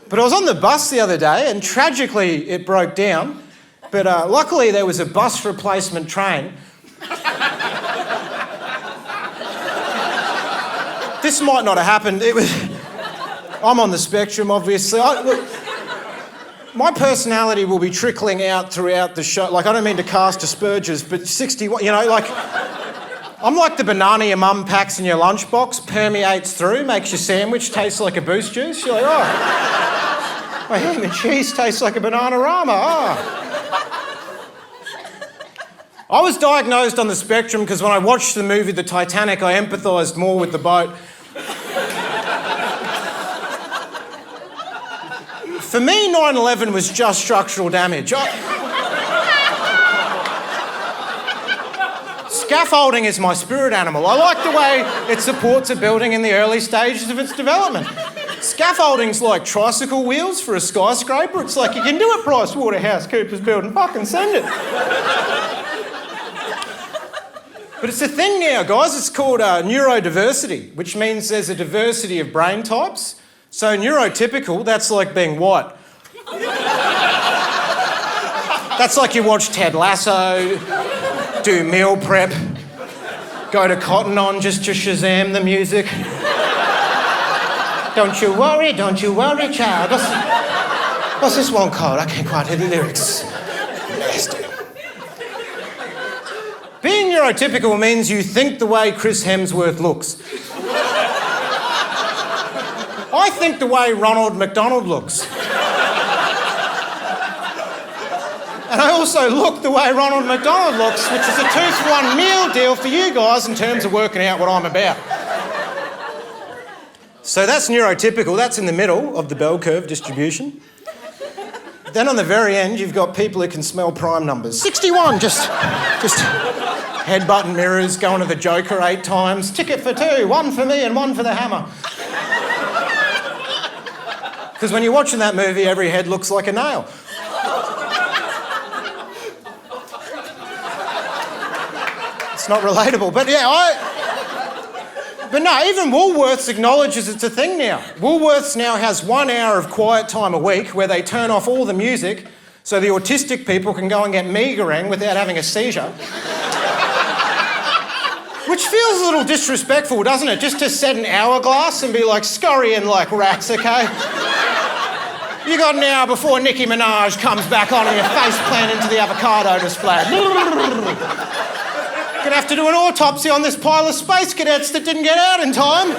But I was on the bus the other day and tragically it broke down. But luckily there was a bus replacement train. This might not have happened. I'm on the spectrum, obviously. My personality will be trickling out throughout the show. Like, I don't mean to cast aspersions, but 61, you know, like, I'm like the banana your mum packs in your lunchbox, permeates through, makes your sandwich taste like a Boost juice. You're like, oh, my ham and cheese tastes like a Bananarama. Oh. I was diagnosed on the spectrum because when I watched the movie The Titanic, I empathised more with the boat. For me, 9/11 was just structural damage. Scaffolding is my spirit animal. I like the way it supports a building in the early stages of its development. Scaffolding's like tricycle wheels for a skyscraper. It's like, you can do it, PricewaterhouseCoopers building. Fucking send it. But it's a thing now, guys. It's called neurodiversity, which means there's a diversity of brain types. So neurotypical, that's like being white. That's like you watch Ted Lasso, do meal prep, go to Cotton On just to Shazam the music. Don't you worry, child. What's this one called? I can't quite hear the lyrics. Nasty. Being neurotypical means you think the way Chris Hemsworth looks. I think the way Ronald McDonald looks. And I also look the way Ronald McDonald looks, which is a 2-for-1 meal deal for you guys in terms of working out what I'm about. So that's neurotypical. That's in the middle of the bell curve distribution. Then on the very end, you've got people who can smell prime numbers. 61, just headbutting mirrors, going to the Joker 8 times. Ticket for 2, 1 for me and 1 for the hammer. Because when you're watching that movie, every head looks like a nail. It's not relatable, but yeah, But no, even Woolworths acknowledges it's a thing now. Woolworths now has 1 hour of quiet time a week where they turn off all the music so the autistic people can go and get meagering without having a seizure. Which feels a little disrespectful, doesn't it? Just to set an hourglass and be like, scurrying like rats, okay? You got an hour before Nicki Minaj comes back on and your face plant into the avocado display. Gonna have to do an autopsy on this pile of space cadets that didn't get out in time.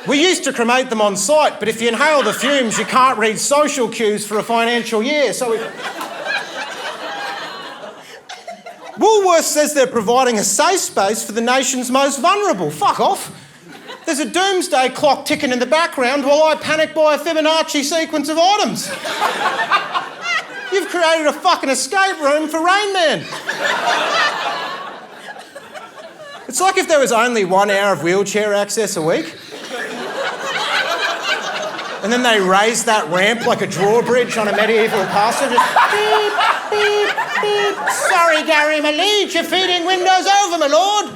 We used to cremate them on site, but if you inhale the fumes, you can't read social cues for a financial year, so Woolworths says they're providing a safe space for the nation's most vulnerable. Fuck off. There's a doomsday clock ticking in the background while I panic buy a Fibonacci sequence of items. You've created a fucking escape room for Rain Man. It's like if there was only 1 hour of wheelchair access a week. And then they raised that ramp like a drawbridge on a medieval castle. Just beep, beep, beep. Sorry, Gary, my liege, you're feeding windows over, my lord.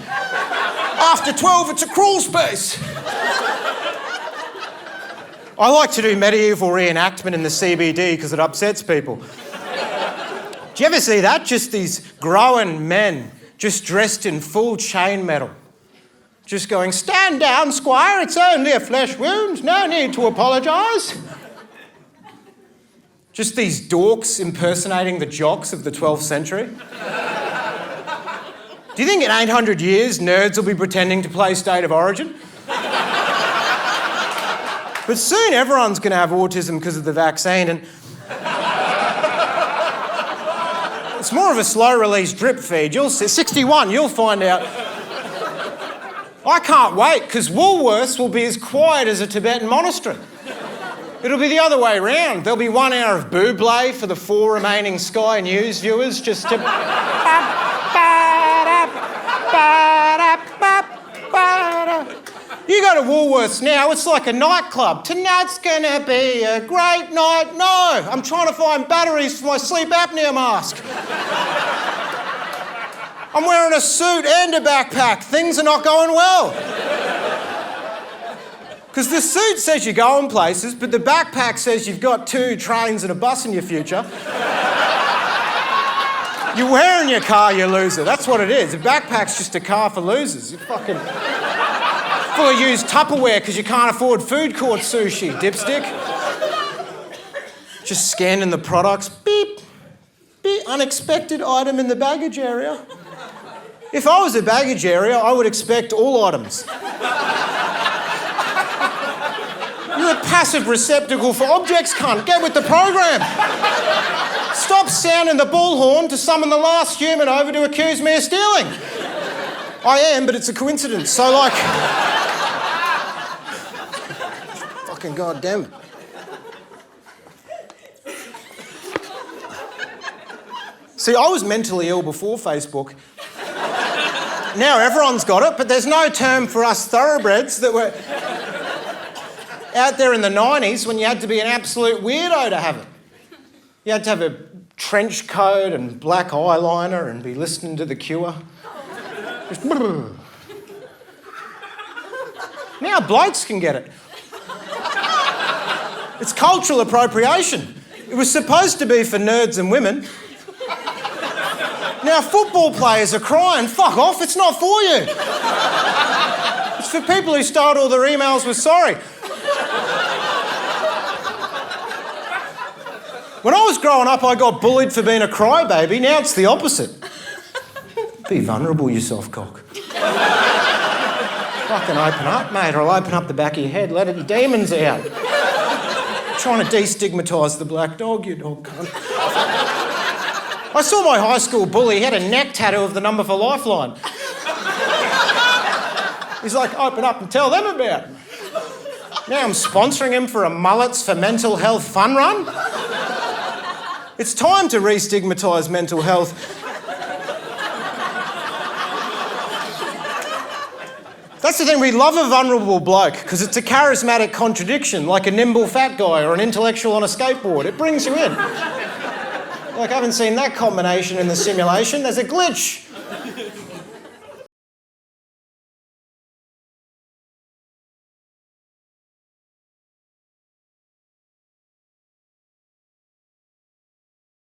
After 12, it's a crawl space. I like to do medieval reenactment in the CBD because it upsets people. Do you ever see that? Just these grown men just dressed in full chainmail. Just going, stand down, squire, it's only a flesh wound, no need to apologise. Just these dorks impersonating the jocks of the 12th century. Do you think in 800 years nerds will be pretending to play State of Origin? But soon everyone's going to have autism because of the vaccine, and it's more of a slow-release drip feed. You'll see, 61, you'll find out. I can't wait, because Woolworths will be as quiet as a Tibetan monastery. It'll be the other way around. There'll be 1 hour of Buble for the 4 remaining Sky News viewers just to... You go to Woolworths now, it's like a nightclub. Tonight's gonna be a great night. No, I'm trying to find batteries for my sleep apnea mask. I'm wearing a suit and a backpack. Things are not going well. Because the suit says you're going places, but the backpack says you've got 2 trains and a bus in your future. You're wearing your car, you loser. That's what it is. A backpack's just a car for losers. You're fucking full of used Tupperware because you can't afford food court sushi, dipstick. Just scanning the products. Beep, beep, unexpected item in the baggage area. If I was a baggage area, I would expect all items. You're a passive receptacle for objects, cunt. Get with the program. Stop sounding the bullhorn to summon the last human over to accuse me of stealing. I am, but it's a coincidence. So, like... fucking goddamn it. See, I was mentally ill before Facebook. Now everyone's got it, but there's no term for us thoroughbreds that were out there in the 90s when you had to be an absolute weirdo to have it. You had to have a trench coat and black eyeliner and be listening to The Cure. Just now blokes can get it. It's cultural appropriation. It was supposed to be for nerds and women. Now football players are crying, fuck off, it's not for you. It's for people who start all their emails with sorry. When I was growing up, I got bullied for being a crybaby. Now it's the opposite. Be vulnerable, you soft cock. Fucking open up, mate, or I'll open up the back of your head, let your demons out. Trying to destigmatise the black dog, you dog cunt. I saw my high school bully, he had a neck tattoo of the number for Lifeline. He's like, open up and tell them about it. Now I'm sponsoring him for a Mullets for Mental Health fun run. It's time to re-stigmatise mental health. That's the thing, we love a vulnerable bloke because it's a charismatic contradiction, like a nimble fat guy or an intellectual on a skateboard. It brings you in. Like, I haven't seen that combination in the simulation. There's a glitch.